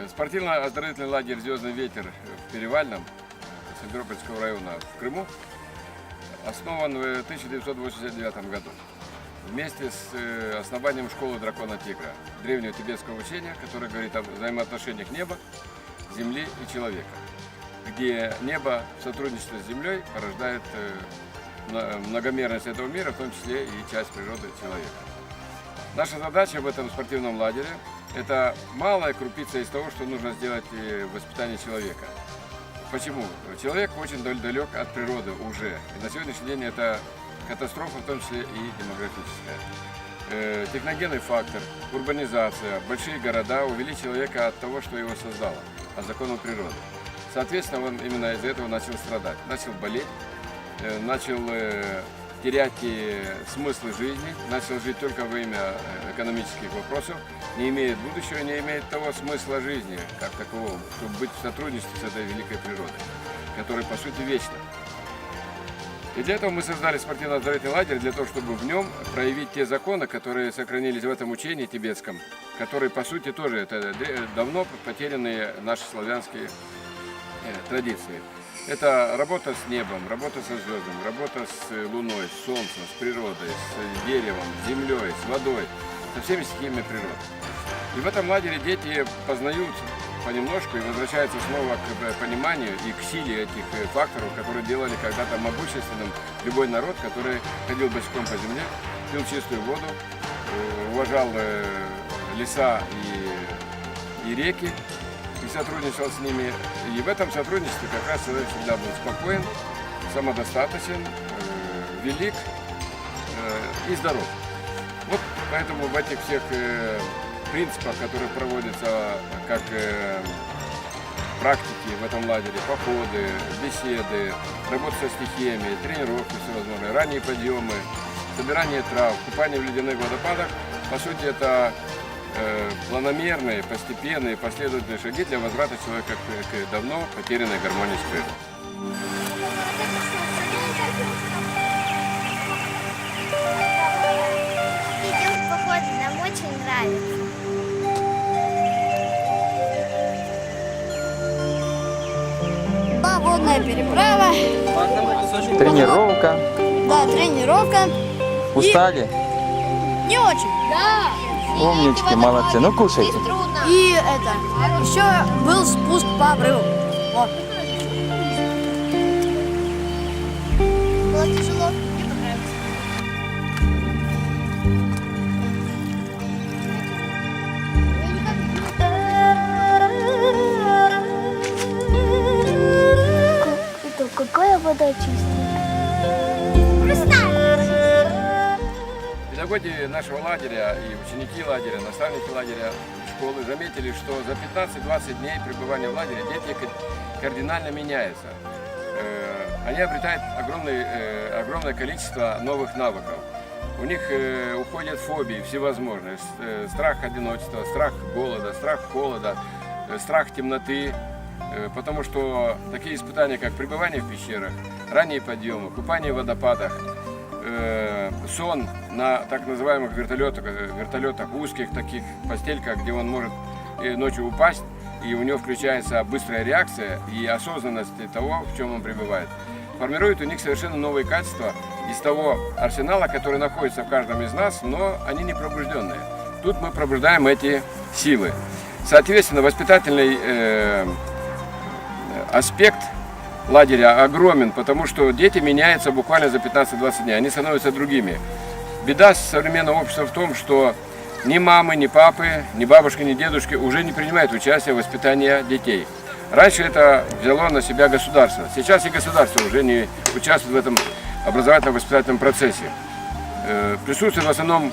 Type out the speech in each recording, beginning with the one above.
Спортивно-оздоровительный лагерь «Звездный ветер» в Перевальном, Симферопольского района в Крыму, основан в 1989 году вместе с основанием школы Дракона Тигра, древнего тибетского учения, которое говорит о взаимоотношениях неба, земли и человека, где небо в сотрудничестве с землей порождает многомерность этого мира, в том числе и часть природы человека. Наша задача в этом спортивном лагере – это малая крупица из того, что нужно сделать в воспитании человека. Почему? Человек очень далек от природы уже. И на сегодняшний день это катастрофа, в том числе и демографическая. Техногенный фактор, урбанизация, большие города увели человека от того, что его создало, от законов природы. Соответственно, он именно из-за этого начал страдать, начал болеть, начал терять смысл жизни, начал жить только во имя экономических вопросов, не имеет будущего, не имеет того смысла жизни, как такового, чтобы быть в сотрудничестве с этой великой природой, которая по сути вечна. И для этого мы создали спортивно-оздоровительный лагерь, для того, чтобы в нем проявить те законы, которые сохранились в этом учении тибетском, которые по сути тоже это давно потерянные наши славянские традиции. Это работа с небом, работа со звездами, работа с луной, с солнцем, с природой, с деревом, с землей, с водой, со всеми стихиями природы. И в этом лагере дети познают понемножку и возвращаются снова к пониманию и к силе этих факторов, которые делали когда-то могущественным любой народ, который ходил босиком по земле, пил чистую воду, уважал леса и реки, и сотрудничал с ними. И в этом сотрудничестве как раз человек всегда был спокоен, самодостаточен, велик и здоров. Вот поэтому в этих всех принципах, которые проводятся как практики в этом лагере, походы, беседы, работа со стихиями, тренировки всевозможные, ранние подъемы, собирание трав, купание в ледяных водопадах, по сути это планомерные, постепенные, последовательные шаги для возврата человека к давно потерянной гармонии с природой. Идем в поход, нам очень нравится. Водная переправа. Тренировка. Да, тренировка. Устали? Не очень. Да. Умнички, молодцы. Ну кушайте. И это, еще был спуск по обрыву. Вот. Было тяжело, мне понравилось. Какая вода чистая. Педагоги нашего лагеря и ученики лагеря, наставники лагеря, школы заметили, что за 15-20 дней пребывания в лагере дети кардинально меняются. Они обретают огромное количество новых навыков. У них уходят фобии всевозможные. Страх одиночества, страх голода, страх холода, страх темноты. Потому что такие испытания, как пребывание в пещерах, ранние подъемы, купание в водопадах, сон на так называемых вертолетах узких таких постельках, где он может ночью упасть, и у него включается быстрая реакция и осознанность того, в чем он пребывает. формирует у них совершенно новые качества из того арсенала, который находится в каждом из нас, но они не пробужденные. Тут мы пробуждаем эти силы. Соответственно, воспитательный аспект лагеря огромен, потому что дети меняются буквально за 15-20 дней, они становятся другими. Беда современного общества в том, что ни мамы, ни папы, ни бабушки, ни дедушки уже не принимают участие в воспитании детей. Раньше это взяло на себя государство. Сейчас и государство уже не участвует в этом образовательно-воспитательном процессе. Присутствует в основном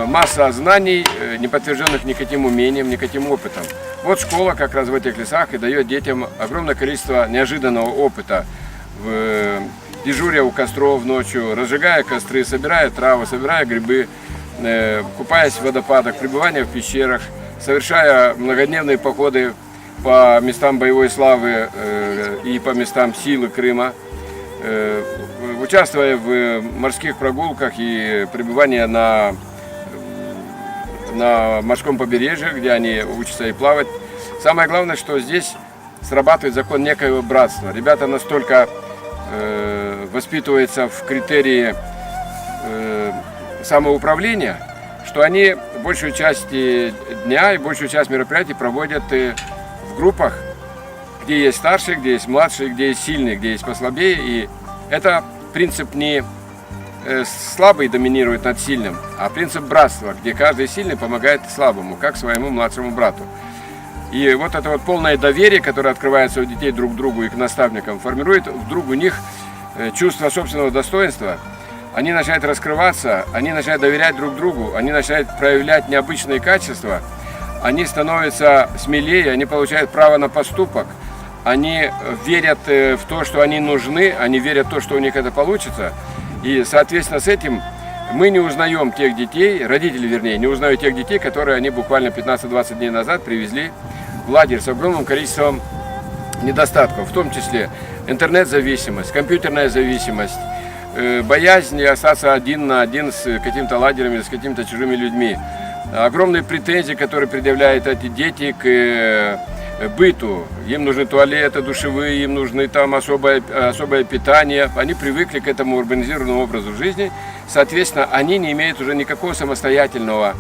масса знаний, не подтвержденных никаким умением, никаким опытом. Вот школа как раз в этих лесах и дает детям огромное количество неожиданного опыта. Дежуря у костров ночью, разжигая костры, собирая травы, собирая грибы, купаясь в водопадах, пребывая в пещерах, совершая многодневные походы по местам боевой славы и по местам силы Крыма, участвуя в морских прогулках и пребывания на морском побережье, где они учатся и плавать. Самое главное, что здесь срабатывает закон некоего братства. Ребята настолько воспитываются в критерии самоуправления, что они большую часть дня и большую часть мероприятий проводят в группах, где есть старшие, где есть младшие, где есть сильные, где есть послабее. И это принцип не слабый доминирует над сильным, а принцип братства, где каждый сильный помогает слабому, как своему младшему брату. И вот это вот полное доверие, которое открывается у детей друг к другу и к наставникам, формирует вдруг у них чувство собственного достоинства. Они начинают раскрываться, они начинают доверять друг другу, они начинают проявлять необычные качества, они становятся смелее, они получают право на поступок, они верят в то, что они нужны, они верят в то, что у них это получится. И, соответственно, с этим мы не узнаем тех детей, родители, вернее, не узнают тех детей, которые они буквально 15-20 дней назад привезли в лагерь с огромным количеством недостатков, в том числе интернет-зависимость, компьютерная зависимость, боязнь остаться один на один с каким-то лагерем или с какими-то чужими людьми, огромные претензии, которые предъявляют эти дети к быту. Им нужны туалеты, душевые, им нужны там особое питание. Они привыкли к этому урбанизированному образу жизни. Соответственно, они не имеют уже никакого самостоятельного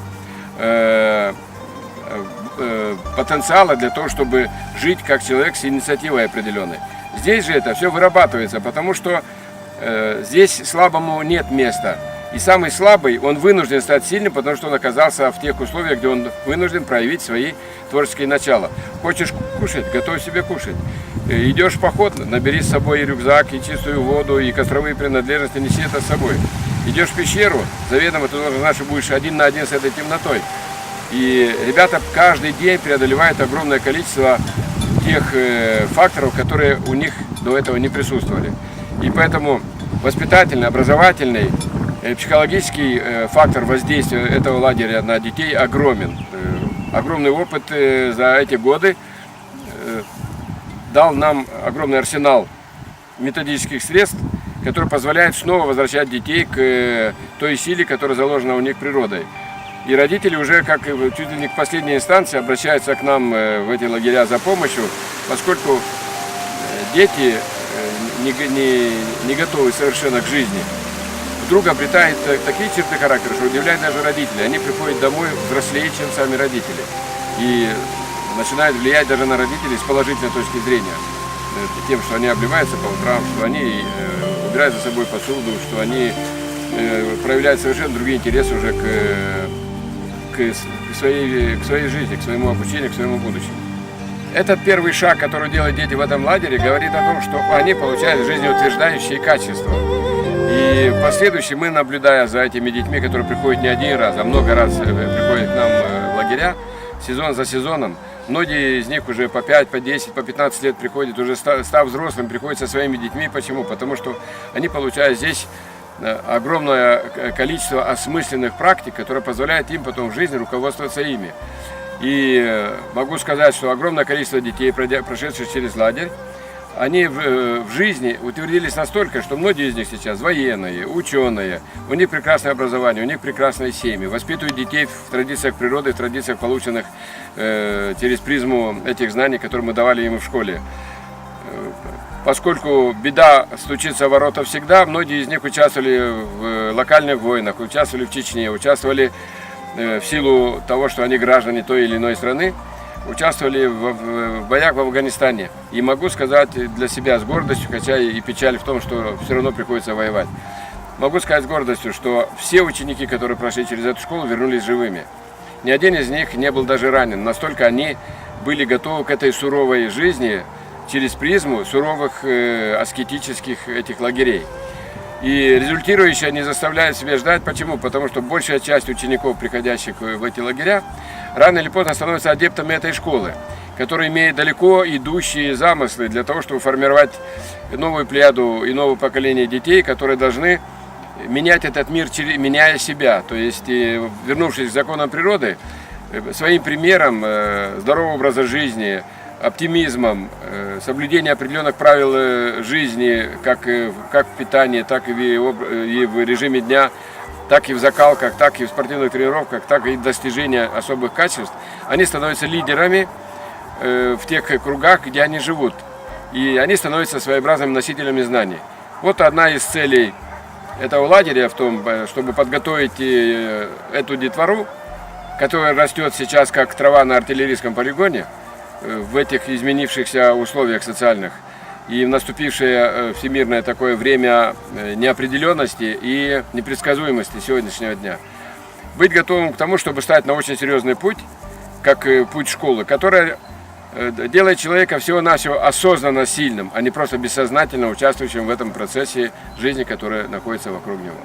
потенциала для того, чтобы жить как человек с инициативой определенной. Здесь же это все вырабатывается, потому что здесь слабому нет места. И самый слабый, он вынужден стать сильным, потому что он оказался в тех условиях, где он вынужден проявить свои творческие начала. Хочешь кушать, готовь себе кушать. Идешь в поход, набери с собой и рюкзак, и чистую воду, и костровые принадлежности, неси это с собой. Идешь в пещеру, заведомо ты должен знать, что будешь один на один с этой темнотой. И ребята каждый день преодолевают огромное количество тех факторов, которые у них до этого не присутствовали. И поэтому воспитательный, образовательный, психологический фактор воздействия этого лагеря на детей огромен. Огромный опыт за эти годы дал нам огромный арсенал методических средств, который позволяет снова возвращать детей к той силе, которая заложена у них природой. И родители уже, как чуть ли не к последней инстанции, обращаются к нам в эти лагеря за помощью, поскольку дети не готовы совершенно к жизни. Вдруг обретает такие черты характера, что удивляет даже родителей. Они приходят домой взрослее, чем сами родители. И начинают влиять даже на родителей с положительной точки зрения. Тем, что они обливаются по утрам, что они убирают за собой посуду, что они проявляют совершенно другие интересы уже к своей жизни, к своему обучению, к своему будущему. Этот первый шаг, который делают дети в этом лагере, говорит о том, что они получают жизнеутверждающие качества. И в последующем мы, наблюдая за этими детьми, которые приходят не один раз, а много раз приходят к нам в лагеря, сезон за сезоном, многие из них уже по 5, по 10, по 15 лет приходят, уже став взрослым, приходят со своими детьми. Почему? Потому что они получают здесь огромное количество осмысленных практик, которые позволяют им потом в жизни руководствоваться ими. И могу сказать, что огромное количество детей, прошедших через лагерь, они в жизни утвердились настолько, что многие из них сейчас военные, ученые, у них прекрасное образование, у них прекрасные семьи, воспитывают детей в традициях природы, в традициях, полученных через призму этих знаний, которые мы давали им в школе. поскольку беда стучится в ворота всегда, многие из них участвовали в локальных войнах, участвовали в Чечне, участвовали в силу того, что они граждане той или иной страны, участвовали в боях в Афганистане. И могу сказать для себя с гордостью, хотя и печаль в том, что все равно приходится воевать. Могу сказать с гордостью, что все ученики, которые прошли через эту школу, вернулись живыми. Ни один из них не был даже ранен. Настолько они были готовы к этой суровой жизни через призму суровых аскетических этих лагерей. И результирующее не заставляет себя ждать. Почему? Потому что большая часть учеников, приходящих в эти лагеря, рано или поздно становятся адептами этой школы, которая имеет далеко идущие замыслы для того, чтобы формировать новую плеяду и новое поколение детей, которые должны менять этот мир, меняя себя. То есть, вернувшись к законам природы, своим примером здорового образа жизни, оптимизмом, соблюдение определенных правил жизни, как в питании, так и в режиме дня, так и в закалках, так и в спортивных тренировках, так и в достижении особых качеств, они становятся лидерами в тех кругах, где они живут. И они становятся своеобразными носителями знаний. Вот одна из целей этого лагеря в том, чтобы подготовить эту детвору, которая растет сейчас как трава на артиллерийском полигоне, в этих изменившихся условиях социальных и в наступившее всемирное такое время неопределенности и непредсказуемости сегодняшнего дня. Быть готовым к тому, чтобы стать на очень серьезный путь, как путь школы, которая делает человека всего-навсего осознанно сильным, а не просто бессознательно участвующим в этом процессе жизни, которая находится вокруг него.